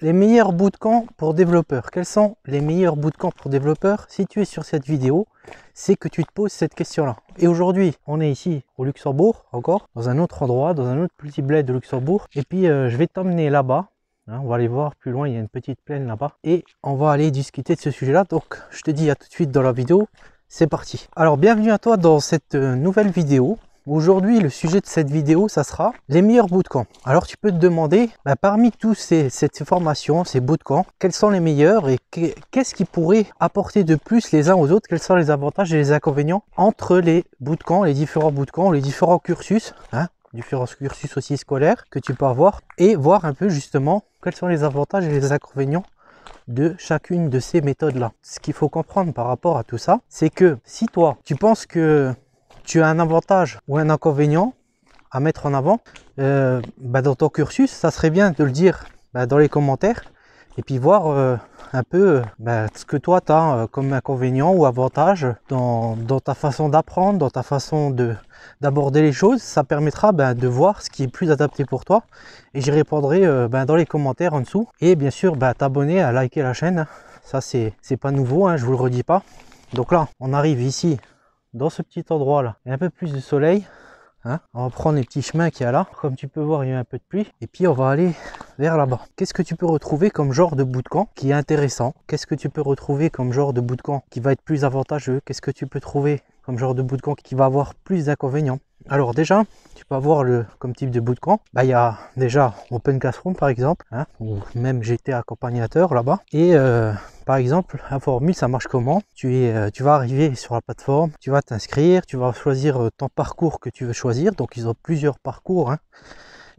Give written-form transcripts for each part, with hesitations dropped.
les meilleurs bootcamps pour développeurs. Quels sont les meilleurs bootcamps pour développeurs? Si tu es sur cette vidéo, c'est que tu te poses cette question-là. Et aujourd'hui, on est ici au Luxembourg, encore, dans un autre endroit, dans un autre petit bled de Luxembourg. Et puis, je vais t'emmener là-bas. On va aller voir plus loin, il y a une petite plaine là-bas. Et on va aller discuter de ce sujet-là. Donc, je te dis à tout de suite dans la vidéo. C'est parti. Alors, bienvenue à toi dans cette nouvelle vidéo. Aujourd'hui, le sujet de cette vidéo, ça sera les meilleurs bootcamps. Alors, tu peux te demander, parmi tous ces formations, ces bootcamps, quels sont les meilleurs et qu'est-ce qui pourrait apporter de plus les uns aux autres? Quels sont les avantages et les inconvénients entre les bootcamps, les différents bootcamps, les différents cursus, différents cursus aussi scolaires que tu peux avoir, et voir un peu justement quels sont les avantages et les inconvénients de chacune de ces méthodes-là. Ce qu'il faut comprendre par rapport à tout ça, c'est que si toi, tu penses que tu as un avantage ou un inconvénient à mettre en avant dans ton cursus, ça serait bien de le dire dans les commentaires et puis voir un peu ce que toi tu as comme inconvénient ou avantage dans ta façon d'apprendre, dans ta façon d'aborder les choses. Ça permettra de voir ce qui est plus adapté pour toi et j'y répondrai dans les commentaires en dessous. Et bien sûr t'abonner, à liker la chaîne, ça c'est pas nouveau, je vous le redis pas. Donc là on arrive ici dans ce petit endroit là, il y a un peu plus de soleil, on va prendre les petits chemins qu'il y a là. Comme tu peux voir, il y a un peu de pluie et puis on va aller vers là-bas. Qu'est-ce que tu peux retrouver comme genre de bootcamp qui est intéressant? Qu'est-ce que tu peux retrouver comme genre de bootcamp qui va être plus avantageux? Qu'est-ce que tu peux trouver comme genre de bootcamp qui va avoir plus d'inconvénients? Alors déjà, tu peux avoir comme type de bootcamp, il y a déjà Open Classroom par exemple, ou même j'étais accompagnateur là-bas. Et par exemple, un formule, ça marche comment? Tu vas arriver sur la plateforme, tu vas t'inscrire, tu vas choisir ton parcours que tu veux choisir. Donc ils ont plusieurs parcours,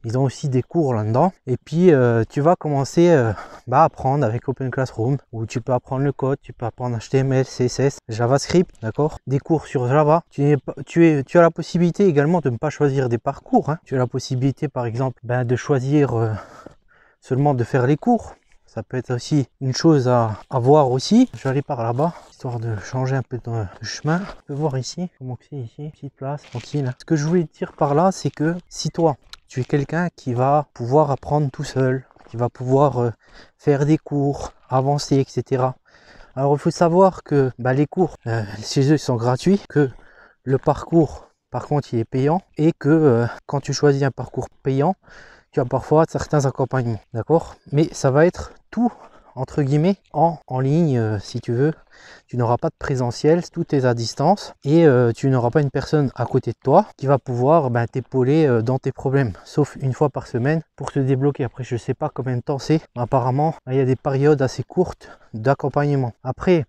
ils ont aussi des cours là-dedans. Et puis tu vas commencer à apprendre avec Open Classroom, où tu peux apprendre le code, tu peux apprendre HTML, CSS, JavaScript, d'accord? Des cours sur Java. Tu as la possibilité également de ne pas choisir des parcours. Tu as la possibilité par exemple de choisir seulement de faire les cours. Ça peut être aussi une chose à voir aussi. Je vais aller par là-bas, histoire de changer un peu de chemin. Tu peux voir ici, comment c'est ici, petite place, tranquille. Ce que je voulais dire par là, c'est que si toi, tu es quelqu'un qui va pouvoir apprendre tout seul, qui va pouvoir faire des cours, avancer, etc. Alors il faut savoir que les cours chez eux sont gratuits, que le parcours par contre il est payant et que quand tu choisis un parcours payant, tu as parfois certains accompagnements, d'accord? Mais ça va être tout entre guillemets en ligne si tu veux. Tu n'auras pas de présentiel, tout est à distance et tu n'auras pas une personne à côté de toi qui va pouvoir t'épauler dans tes problèmes, sauf une fois par semaine pour te débloquer. Après je sais pas combien de temps c'est, apparemment il y a des périodes assez courtes d'accompagnement. Après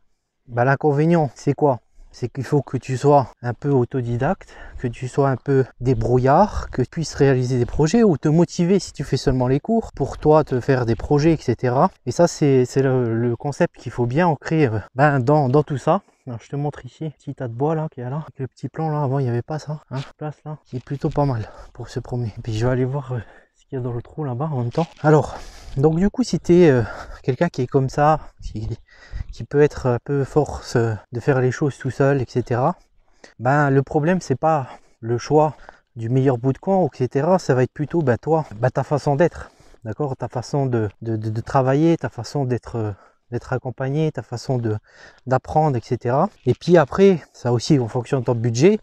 l'inconvénient c'est quoi? C'est qu'il faut que tu sois un peu autodidacte, que tu sois un peu débrouillard, que tu puisses réaliser des projets ou te motiver si tu fais seulement les cours pour toi te faire des projets, etc. Et ça c'est le concept qu'il faut bien ancrer dans tout ça. Alors, je te montre ici, petit tas de bois là qu'il y a là, avec le petit plan là, avant il n'y avait pas ça, place là, qui est plutôt pas mal pour se promener. Et puis je vais aller voir ce qu'il y a dans le trou là-bas en même temps. Alors, donc du coup si tu es quelqu'un qui est comme ça, qui peut être un peu force de faire les choses tout seul, etc. Le problème c'est pas le choix du meilleur bootcamp, etc. Ça va être plutôt toi, ta façon d'être, d'accord, ta façon de travailler, ta façon d'être accompagné, ta façon d'apprendre, etc. Et puis après, ça aussi en fonction de ton budget,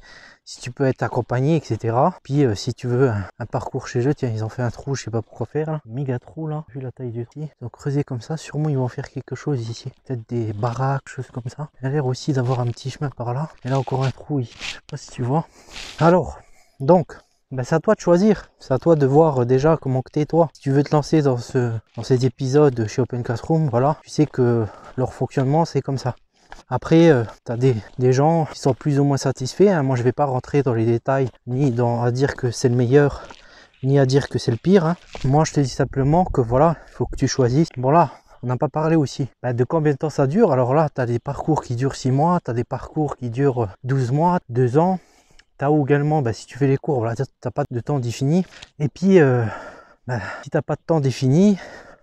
si tu peux être accompagné, etc. Puis si tu veux un parcours chez eux, tiens, ils ont fait un trou, je sais pas pourquoi faire là, méga trou là, vu la taille du trou. Ils ont creusé comme ça, sûrement ils vont faire quelque chose ici, peut-être des baraques, choses comme ça. Il a l'air aussi d'avoir un petit chemin par là. Et là encore un trou ici, je sais pas si tu vois. Alors, donc, c'est à toi de choisir, c'est à toi de voir déjà comment que t'es toi. Si tu veux te lancer dans ces épisodes chez Open Classroom, voilà, tu sais que leur fonctionnement c'est comme ça. Après, tu as des gens qui sont plus ou moins satisfaits. Moi, je vais pas rentrer dans les détails, ni à dire que c'est le meilleur, ni à dire que c'est le pire. Moi, je te dis simplement que voilà, il faut que tu choisisses. Bon là, on n'a pas parlé aussi de combien de temps ça dure. Alors là, tu as des parcours qui durent 6 mois, tu as des parcours qui durent 12 mois, 2 ans. Tu as également, si tu fais les cours, voilà, tu n'as pas de temps défini. Et puis, si tu n'as pas de temps défini,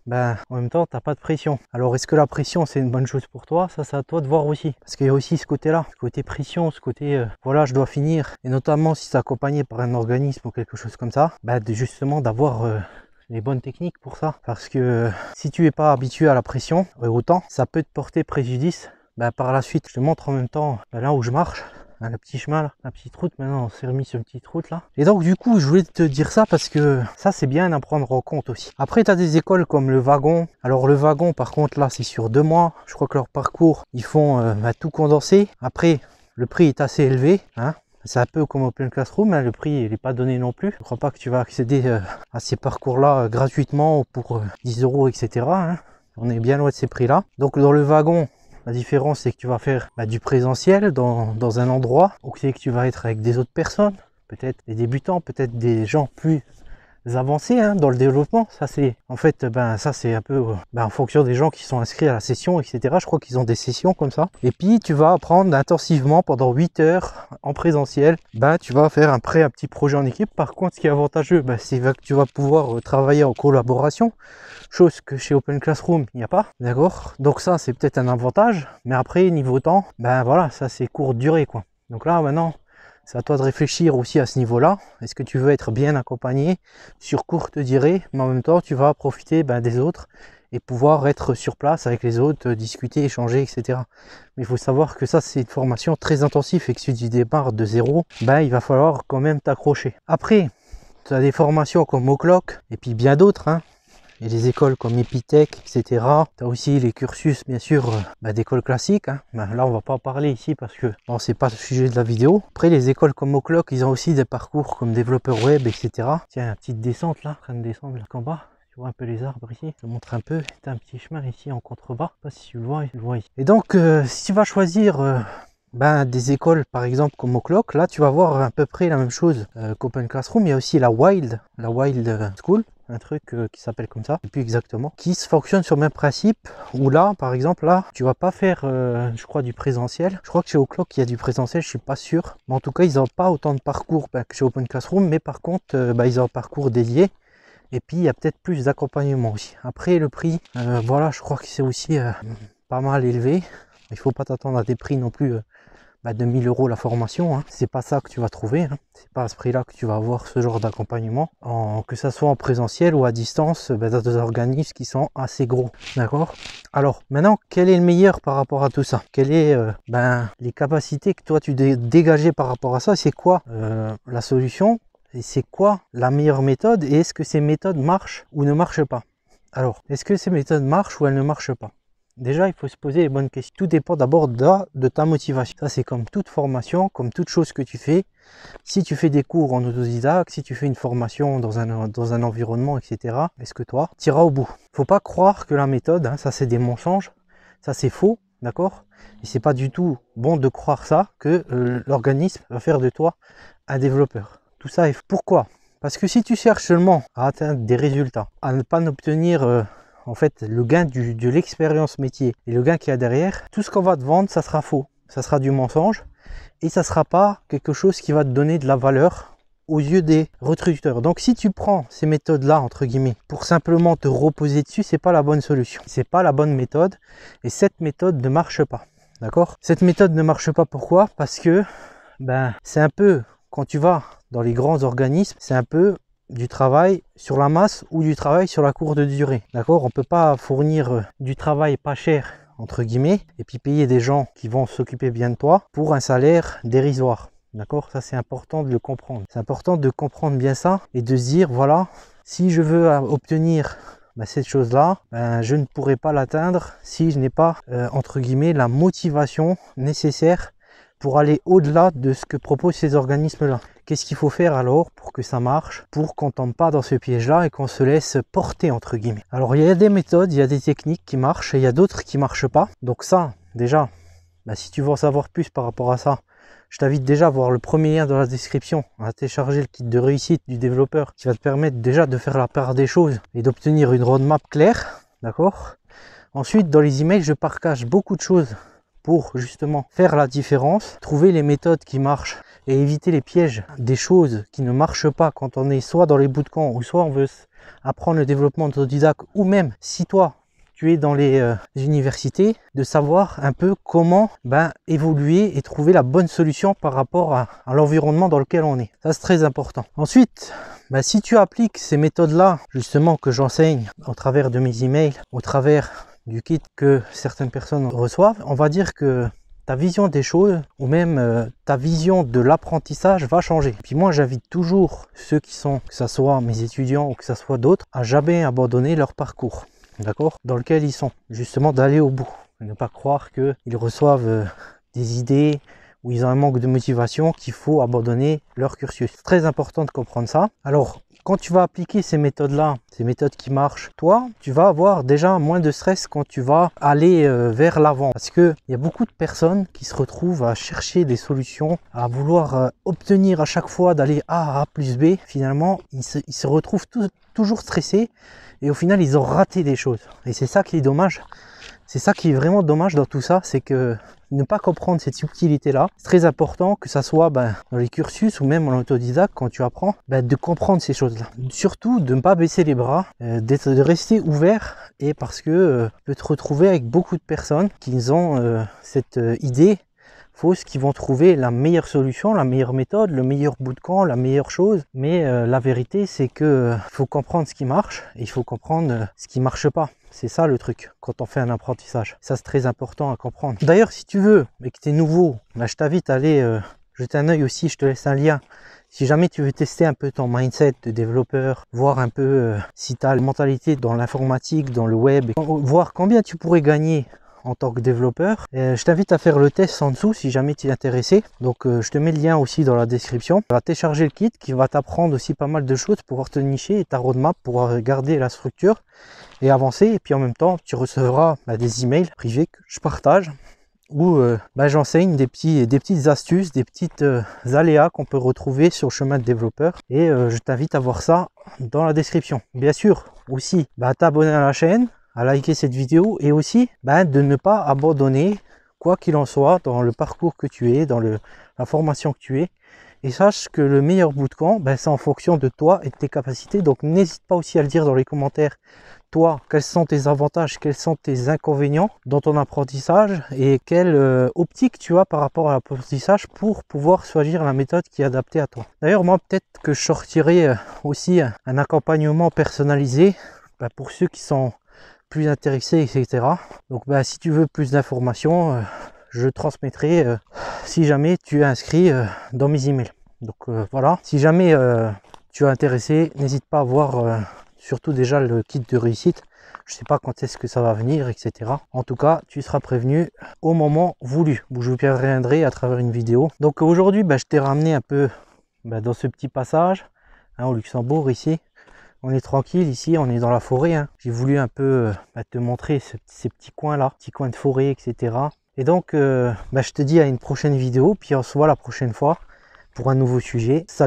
en même temps t'as pas de pression. Alors est-ce que la pression c'est une bonne chose pour toi? Ça c'est à toi de voir aussi, parce qu'il y a aussi ce côté là, ce côté pression, ce côté voilà je dois finir, et notamment si c'est accompagné par un organisme ou quelque chose comme ça, justement d'avoir les bonnes techniques pour ça. Parce que si tu es pas habitué à la pression, autant, ça peut te porter préjudice. Par la suite, je te montre en même temps là où je marche. Le petit chemin là, la petite route, maintenant on s'est remis sur une petite route là. Et donc du coup je voulais te dire ça parce que ça c'est bien à prendre en compte aussi. Après tu as des écoles comme le wagon. Alors le wagon par contre là c'est sur 2 mois. Je crois que leur parcours ils font tout condensé. Après le prix est assez élevé. Hein. C'est un peu comme Open Classroom, hein. Le prix il n'est pas donné non plus. Je ne crois pas que tu vas accéder à ces parcours là gratuitement pour 10 € etc. Hein. On est bien loin de ces prix là. Donc dans le wagon, la différence, c'est que tu vas faire du présentiel dans un endroit où c'est que tu vas être avec des autres personnes, peut-être des débutants, peut-être des gens plus avancés hein, dans le développement. Ça, c'est en fait, ça c'est un peu en fonction des gens qui sont inscrits à la session, etc. Je crois qu'ils ont des sessions comme ça. Et puis, tu vas apprendre intensivement pendant 8 heures en présentiel. Tu vas faire un petit projet en équipe. Par contre, ce qui est avantageux, c'est que tu vas pouvoir travailler en collaboration. Chose que chez Open Classroom, il n'y a pas, d'accord? Donc ça, c'est peut-être un avantage, mais après, niveau temps, voilà, ça c'est courte durée, quoi. Donc là, maintenant, c'est à toi de réfléchir aussi à ce niveau-là. Est-ce que tu veux être bien accompagné sur courte durée, mais en même temps, tu vas profiter des autres et pouvoir être sur place avec les autres, discuter, échanger, etc. Mais il faut savoir que ça, c'est une formation très intensive et que si tu démarres de zéro, il va falloir quand même t'accrocher. Après, tu as des formations comme O'Clock et puis bien d'autres, hein. Et les écoles comme Epitech, etc. Tu as aussi les cursus, bien sûr, d'écoles classiques. Hein. Là, on va pas en parler ici parce que bon, c'est pas le sujet de la vidéo. Après, les écoles comme O'Clock, ils ont aussi des parcours comme développeur web, etc. Tiens, une petite descente là, en train de descendre là en bas. Tu vois un peu les arbres ici. Je te montre un peu. Tu as un petit chemin ici en contrebas. Je sais pas si tu le vois ici. Et donc, si tu vas choisir des écoles par exemple comme O'Clock, là tu vas voir à peu près la même chose qu'Open Classroom. Il y a aussi la Wild School, un truc qui s'appelle comme ça, et puis exactement, qui fonctionne sur le même principe, où là par exemple là tu vas pas faire je crois du présentiel. Je crois que chez O'Clock il y a du présentiel, je suis pas sûr, mais en tout cas ils n'ont pas autant de parcours que chez Open Classroom, mais par contre ils ont un parcours dédié. Et puis il y a peut-être plus d'accompagnement aussi. Après le prix, voilà, je crois que c'est aussi pas mal élevé. Il faut pas t'attendre à des prix non plus de 1000 € la formation, hein. C'est pas ça que tu vas trouver, hein. C'est pas à ce prix là que tu vas avoir ce genre d'accompagnement, que ça soit en présentiel ou à distance, dans des organismes qui sont assez gros, d'accord. Alors maintenant, quel est le meilleur par rapport à tout ça? Quelles est les capacités que toi tu dégager par rapport à ça? C'est quoi la solution et c'est quoi la meilleure méthode, et est-ce que ces méthodes marchent ou ne marchent pas? Alors, est-ce que ces méthodes marchent ou elles ne marchent pas? Déjà, il faut se poser les bonnes questions. Tout dépend d'abord de ta motivation. Ça, c'est comme toute formation, comme toute chose que tu fais. Si tu fais des cours en autodidacte, si tu fais une formation dans un environnement, etc., est-ce que toi, tu iras au bout? Faut pas croire que la méthode, hein, ça c'est des mensonges, ça c'est faux, d'accord? Et c'est pas du tout bon de croire ça, que l'organisme va faire de toi un développeur. Tout ça est... Pourquoi? Parce que si tu cherches seulement à atteindre des résultats, à ne pas obtenir... en fait, le gain de l'expérience métier et le gain qu'il y a derrière, tout ce qu'on va te vendre, ça sera faux. Ça sera du mensonge et ça ne sera pas quelque chose qui va te donner de la valeur aux yeux des recruteurs. Donc, si tu prends ces méthodes-là, entre guillemets, pour simplement te reposer dessus, c'est pas la bonne solution. C'est pas la bonne méthode et cette méthode ne marche pas. D'accord? Cette méthode ne marche pas, pourquoi? Parce que c'est un peu, quand tu vas dans les grands organismes, c'est un peu du travail sur la masse ou du travail sur la courte durée. D'accord? On peut pas fournir du travail pas cher, entre guillemets, et puis payer des gens qui vont s'occuper bien de toi pour un salaire dérisoire. D'accord? Ça, c'est important de le comprendre. C'est important de comprendre bien ça et de se dire, voilà, si je veux obtenir cette chose-là, je ne pourrai pas l'atteindre si je n'ai pas, entre guillemets, la motivation nécessaire pour aller au-delà de ce que proposent ces organismes-là. Qu'est-ce qu'il faut faire alors pour que ça marche, pour qu'on ne tombe pas dans ce piège-là et qu'on se laisse porter, entre guillemets? Alors, il y a des méthodes, il y a des techniques qui marchent et il y a d'autres qui ne marchent pas. Donc ça, déjà, si tu veux en savoir plus par rapport à ça, je t'invite déjà à voir le premier lien dans la description, à télécharger le kit de réussite du développeur qui va te permettre déjà de faire la part des choses et d'obtenir une roadmap claire, d'accord? Ensuite, dans les emails, je partage beaucoup de choses pour justement faire la différence, trouver les méthodes qui marchent et éviter les pièges des choses qui ne marchent pas quand on est soit dans les bootcamps ou soit on veut apprendre le développement autodidacte, ou même si toi tu es dans les universités, de savoir un peu comment évoluer et trouver la bonne solution par rapport à l'environnement dans lequel on est. Ça, c'est très important. Ensuite, si tu appliques ces méthodes-là, justement, que j'enseigne au travers de mes emails, au travers du kit que certaines personnes reçoivent, on va dire que ta vision des choses ou même ta vision de l'apprentissage va changer. Puis moi, j'invite toujours ceux qui sont, que ce soit mes étudiants ou que ce soit d'autres, à jamais abandonner leur parcours, d'accord, dans lequel ils sont, justement d'aller au bout. Ne pas croire qu'ils reçoivent des idées ou ils ont un manque de motivation qu'il faut abandonner leur cursus. C'est très important de comprendre ça. Alors, quand tu vas appliquer ces méthodes-là, ces méthodes qui marchent, toi, tu vas avoir déjà moins de stress quand tu vas aller vers l'avant. Parce qu'il y a beaucoup de personnes qui se retrouvent à chercher des solutions, à vouloir obtenir à chaque fois d'aller A à A plus B. Finalement, ils se retrouvent toujours stressés et au final, ils ont raté des choses. Et c'est ça qui est dommage. C'est ça qui est vraiment dommage dans tout ça, c'est que ne pas comprendre cette subtilité-là, c'est très important que ça soit dans les cursus ou même en autodidacte quand tu apprends, de comprendre ces choses-là. Surtout de ne pas baisser les bras, de rester ouvert et parce que tu peux te retrouver avec beaucoup de personnes qui ont cette idée fausse, qui vont trouver la meilleure solution, la meilleure méthode, le meilleur bootcamp, la meilleure chose. Mais la vérité, c'est que faut comprendre ce qui marche et il faut comprendre ce qui marche pas. C'est ça le truc quand on fait un apprentissage. Ça, c'est très important à comprendre. D'ailleurs, si tu veux et que tu es nouveau, je t'invite à aller jeter un œil aussi. Je te laisse un lien. Si jamais tu veux tester un peu ton mindset de développeur, voir un peu si tu as la mentalité dans l'informatique, dans le web, voir combien tu pourrais gagner en tant que développeur, je t'invite à faire le test en dessous si jamais tu es intéressé. Donc je te mets le lien aussi dans la description. Tu vas télécharger le kit qui va t'apprendre aussi pas mal de choses pour pouvoir te nicher et ta roadmap pour garder la structure et avancer. Et puis en même temps tu recevras des emails privés que je partage où j'enseigne des petites astuces, des petites aléas qu'on peut retrouver sur le chemin de développeur. Et je t'invite à voir ça dans la description. Bien sûr aussi t'abonner à la chaîne, à liker cette vidéo et aussi de ne pas abandonner quoi qu'il en soit dans le parcours que tu es, dans la formation que tu es. Et sache que le meilleur bootcamp, c'est en fonction de toi et de tes capacités. Donc n'hésite pas aussi à le dire dans les commentaires. Toi, quels sont tes avantages, quels sont tes inconvénients dans ton apprentissage et quelle optique tu as par rapport à l'apprentissage pour pouvoir choisir la méthode qui est adaptée à toi. D'ailleurs, moi, peut-être que je sortirai aussi un accompagnement personnalisé pour ceux qui sont plus intéressé, etc. Donc si tu veux plus d'informations, je transmettrai si jamais tu es inscrit dans mes emails. Donc voilà, si jamais tu es intéressé, n'hésite pas à voir surtout déjà le kit de réussite. Je sais pas quand est-ce que ça va venir, etc. En tout cas, tu seras prévenu au moment voulu, où je vous reviendrai à travers une vidéo. Donc aujourd'hui, je t'ai ramené un peu dans ce petit passage au Luxembourg ici. On est tranquille ici, on est dans la forêt. J'ai voulu un peu te montrer ces petits coins là, petits coins de forêt, etc. Et donc, je te dis à une prochaine vidéo, puis on se voit la prochaine fois pour un nouveau sujet. Salut!